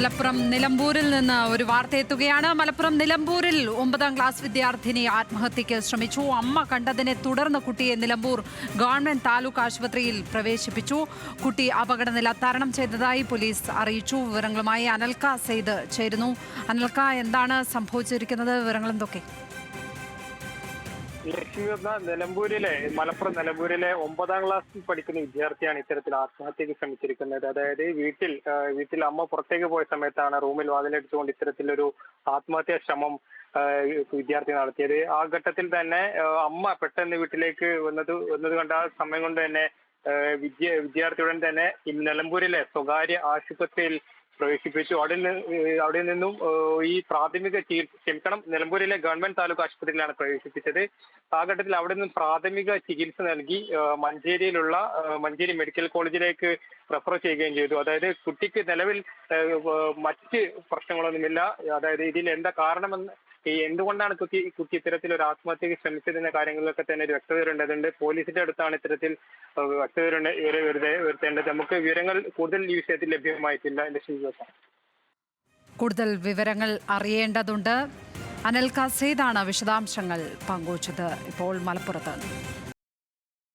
മലപ്പുറം നിലമ്പൂരിൽ നിന്ന് ഒരു വാർത്ത എത്തുകയാണ്. മലപ്പുറം നിലമ്പൂരിൽ 9ാം ക്ലാസ് വിദ്യാർത്ഥിനി ആത്മഹത്യയ്ക്ക് ശ്രമിച്ചു. അമ്മ കണ്ടതിനെ തുടർന്ന് കുട്ടിയെ നിലമ്പൂർ ഗവൺമെന്റ് താലൂക്ക് ആശുപത്രിയിൽ പ്രവേശിപ്പിച്ചു. കുട്ടി അപകടനില തരണം ചെയ്തതായി പോലീസ് അറിയിച്ചു. വിവരങ്ങളുമായി അനൽക സെയ്ദ് ചേരുന്നു. അനൽക, എന്താണ് സംഭവിച്ചിരിക്കുന്നത്? വിവരങ്ങൾ എന്തൊക്കെ? മലപ്പുറം നിലമ്പൂരിലെ 9ാം ക്ലാസ്സിൽ പഠിക്കുന്ന വിദ്യാർത്ഥിയാണ് ഇത്തരത്തിൽ ആത്മഹത്യക്ക് ശ്രമിച്ചിരിക്കുന്നത്. അതായത് വീട്ടിൽ അമ്മ പുറത്തേക്ക് പോയ സമയത്താണ് റൂമിൽ വാതിലടിച്ചുകൊണ്ട് ഇത്തരത്തിലൊരു ആത്മഹത്യാ ശ്രമം വിദ്യാർത്ഥി നടത്തിയത്. ആ ഘട്ടത്തിൽ തന്നെ അമ്മ പെട്ടെന്ന് വീട്ടിലേക്ക് വന്നത് കണ്ട ആ സമയം കൊണ്ട് തന്നെ വിദ്യാർത്ഥിയുടൻ തന്നെ നിലമ്പൂരിലെ സ്വകാര്യ ആശുപത്രിയിൽ പ്രവേശിപ്പിച്ചു. അവിടെ നിന്നും ഈ പ്രാഥമിക നിലമ്പൂരിലെ ഗവൺമെന്റ് താലൂക്ക് ആശുപത്രിയിലാണ് പ്രവേശിപ്പിച്ചത്. ആ ഘട്ടത്തിൽ അവിടെ നിന്നും പ്രാഥമിക ചികിത്സ നൽകി മഞ്ചേരി മെഡിക്കൽ കോളേജിലേക്ക് റെഫർ ചെയ്യുകയും ചെയ്തു. അതായത് കുട്ടിക്ക് നിലവിൽ മറ്റ് പ്രശ്നങ്ങളൊന്നുമില്ല. അതായത് ഇതിൽ എന്താ കാരണമെന്ന്, എന്തുകൊണ്ടാണ് കുട്ടി ഇത്തരത്തിൽ ഒരു ആത്മഹത്യക്ക് ശ്രമിച്ചതിന്റെ കാര്യങ്ങളിലൊക്കെ തന്നെ ഒരു വ്യക്തത വരേണ്ടതുണ്ട്. പോലീസിന്റെ അടുത്താണ് ഇത്തരത്തിൽ വ്യക്തത വരുത്തേണ്ടത്. നമുക്ക് വിവരങ്ങൾ കൂടുതൽ ഈ വിഷയത്തിൽ ലഭ്യമായിട്ടില്ല. കൂടുതൽ വിവരങ്ങൾ അറിയേണ്ടതുണ്ട്. അനൽക സെയ്ദാണ് വിശദാംശങ്ങൾ പങ്കുവച്ചത് ഇപ്പോൾ മലപ്പുറത്ത്.